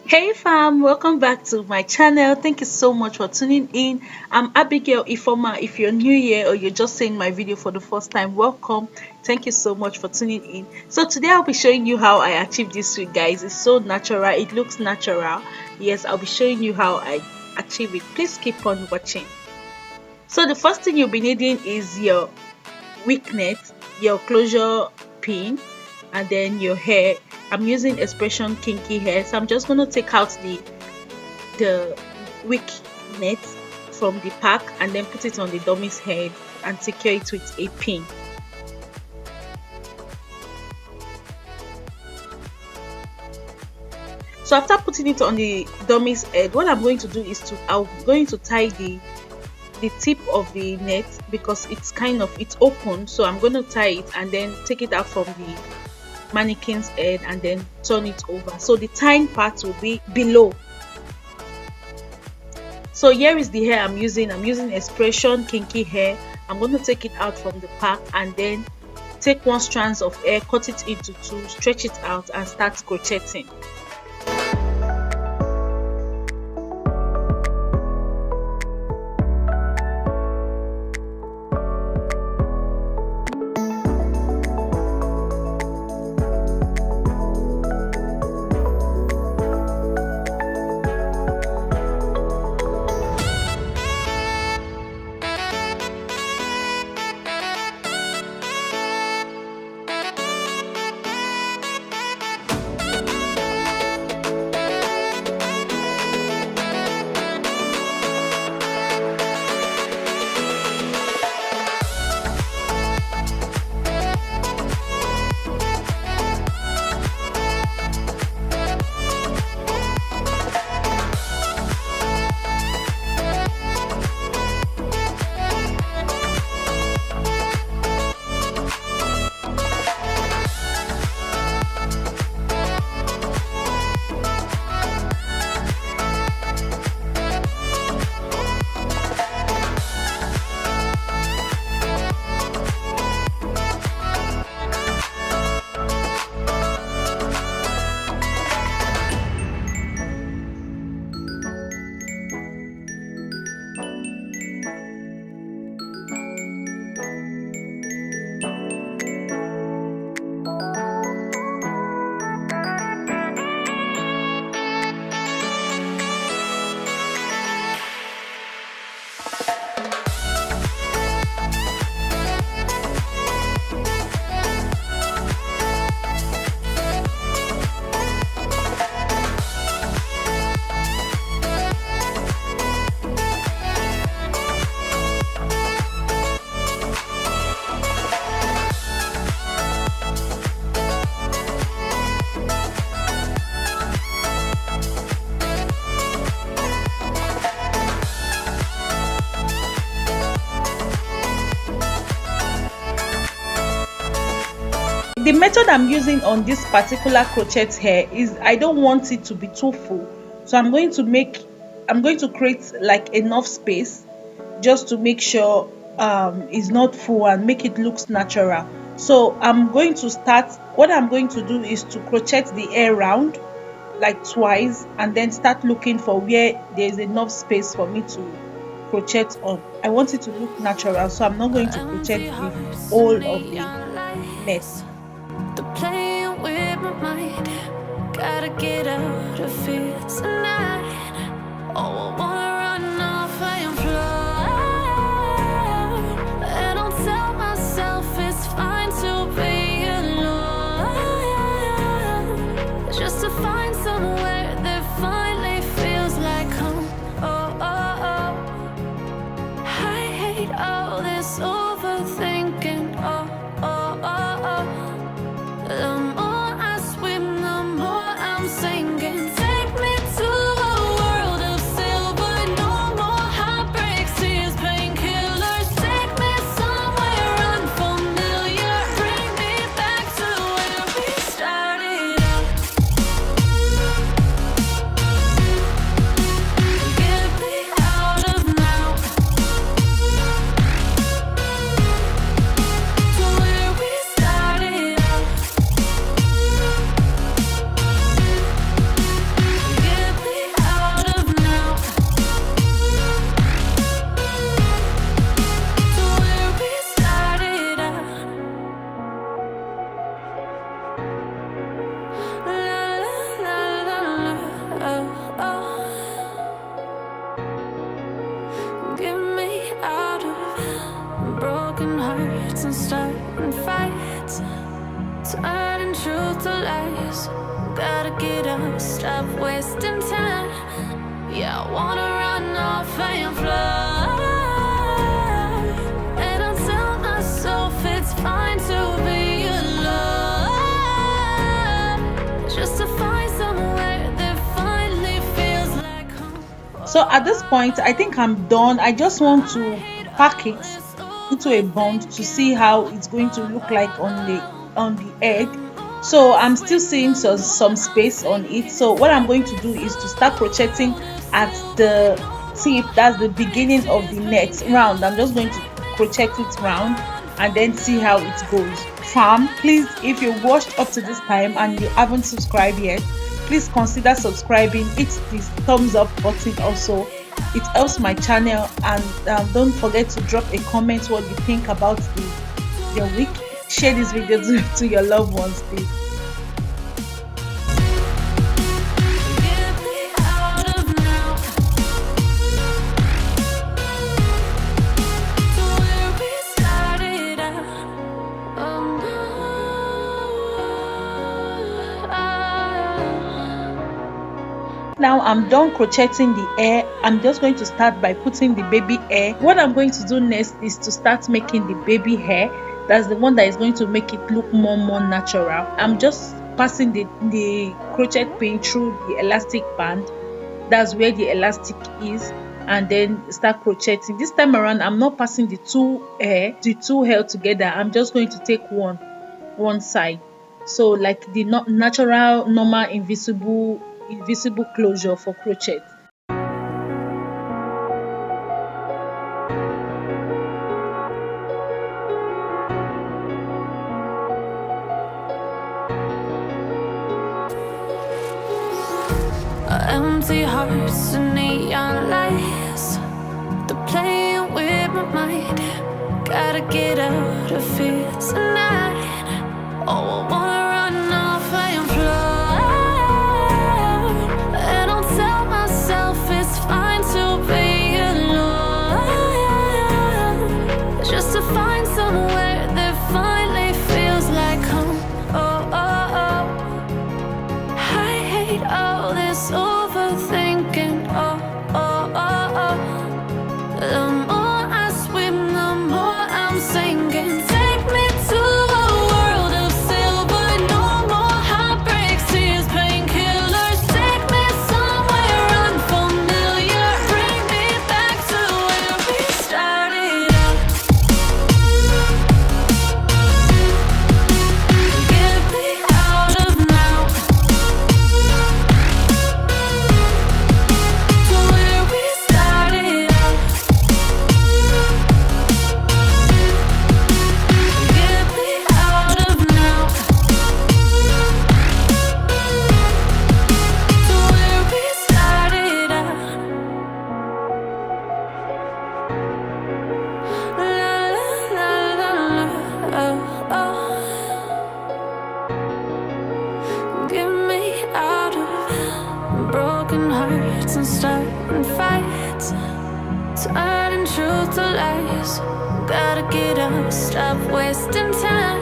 Hey fam, welcome back to my channel. Thank you so much for tuning in. I'm Abigail Ifoma. If you're new here or you're just seeing my video for the first time, welcome. Thank you so much for tuning in. So today I'll be showing you how I achieved this wig, guys. It's so natural. It looks natural. Yes, I'll be showing you how I achieve it. Please keep on watching. So the first thing you'll be needing is your wig net, your closure pin, and then your hair. I'm using expression kinky hair, so I'm just going to take out the wig net from the pack and then put it on the dummy's head and secure it with a pin. So after putting it on the dummy's head, what I'm going to do is I'm going to tie the tip of the net, because it's open, so I'm going to tie it and then take it out from the mannequin's head and then turn it over, so the tying part will be below. So here is the hair I'm using expression kinky hair. I'm going to take it out from the pack and then take one strand of hair, cut it into two, stretch it out and start crocheting. The method I'm using on this particular crochet hair is I don't want it to be too full, so I'm going to create like enough space just to make sure it's not full and make it looks natural. So what I'm going to do is to crochet the hair round like twice and then start looking for where there's enough space for me to crochet on. I want it to look natural, so I'm not going to crochet the whole of the net. Playing with my mind, gotta get out of here tonight. Oh, I wanna run off and fly, and I'll tell myself it's fine to be alone, just to find somewhere that finally feels like home. Oh, oh, oh. I hate all this overthinking. Oh, oh, oh, oh. The more I swim, the more I'm sinking. Take me to get up, stop wasting time. Yeah, I wanna run off and fly. And I tell myself it's fine to be alone, just to find somewhere that finally feels like home. So at this point, I think I'm done. I just want to pack it into a bund to see how it's going to look like on the egg. So I'm still seeing some space on it. So what I'm going to do is to start crocheting at the tip. That's the beginning of the next round. I'm just going to crochet it round and then see how it goes. Fam, please, if you watched up to this time and you haven't subscribed yet, please consider subscribing. Hit the thumbs up button also. It helps my channel, and don't forget to drop a comment what you think about your week. Share this video to your loved ones, please. Now I'm done crocheting the hair. I'm just going to start by putting the baby hair. What I'm going to do next is to start making the baby hair. That's the one that is going to make it look more natural. I'm just passing the crochet pin through the elastic band. That's where the elastic is, and then start crocheting. This time around, I'm not passing the two hair together. I'm just going to take one side. So like the natural, normal, invisible closure for crochet. Empty hearts and neon lights, they're playing with my mind. Gotta get out of here tonight. Oh, I wanna run off and fly. And I'll tell myself it's fine to be alone, just to find somewhere that finally feels like home. Oh, oh, oh. I hate all this overthinking. Oh, oh, oh, oh. The more I swim, the more I'm sinking. Take me to a world of silver. No more heartbreaks, tears, painkillers. Take me somewhere unfamiliar. Bring me back to where we started out. Get me out of now, to where we started out. Get me out of now, to where we started out. La la la la, oh, oh. Get me out of broken hearts and starting fights, turning truth to lies. Gotta get up, stop wasting time.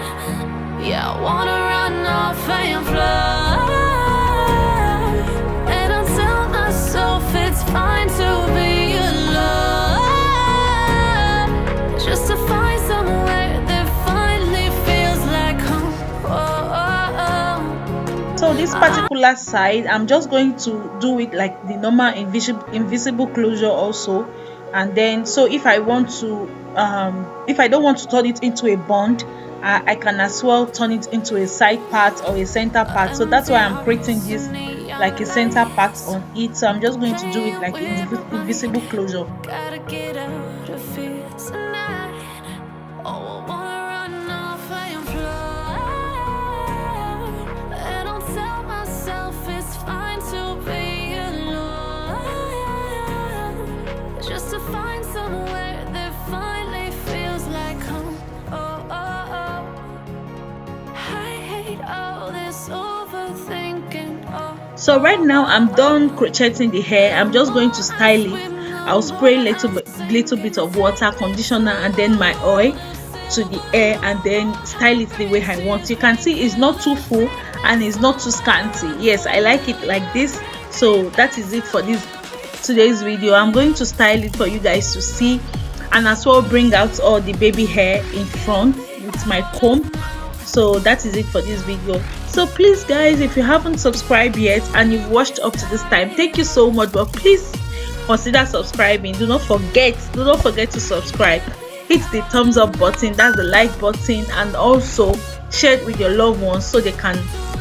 Yeah, I wanna run off and fly. And I tell myself it's fine to be alone, just to find somewhere that finally feels like home. Oh, oh, oh. So this particular side, I'm just going to do it like the normal invisible closure also. And then, so if I want to if I don't want to turn it into a bund, I can as well turn it into a side part or a center part. So that's why I'm creating this like a center part on it. So I'm just going to do it like invisible closure. Gotta get out of here tonight. Oh, I wanna run off and fly. And I'll tell myself it's fine to be alone, just to find somewhere that finally feels like home. Oh, oh, oh. I hate all this overthinking. Oh. So right now I'm done crocheting the hair. I'm just going to style it. I'll spray little bit of water, conditioner, and then my oil to the hair and then style it the way I want. You can see it's not too full and it's not too scanty. Yes, I like it like this. So that is it for this today's video. I'm going to style it for you guys to see, and as well bring out all the baby hair in front with my comb. So that is it for this video. So please guys, if you haven't subscribed yet and you've watched up to this time, thank you so much, but please consider subscribing. Do not forget to subscribe. Hit the thumbs up button, that's the like button, and also share it with your loved ones so they can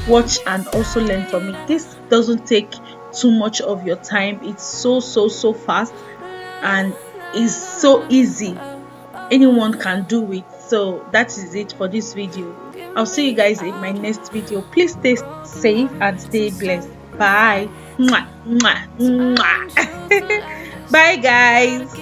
watch and also learn from it. This doesn't take too much of your time. It's so fast and it's so easy. Anyone can do it. So that is it for this video. I'll see you guys in my next video. Please stay safe and stay blessed. Bye. Mwah, mwah, mwah. Bye guys.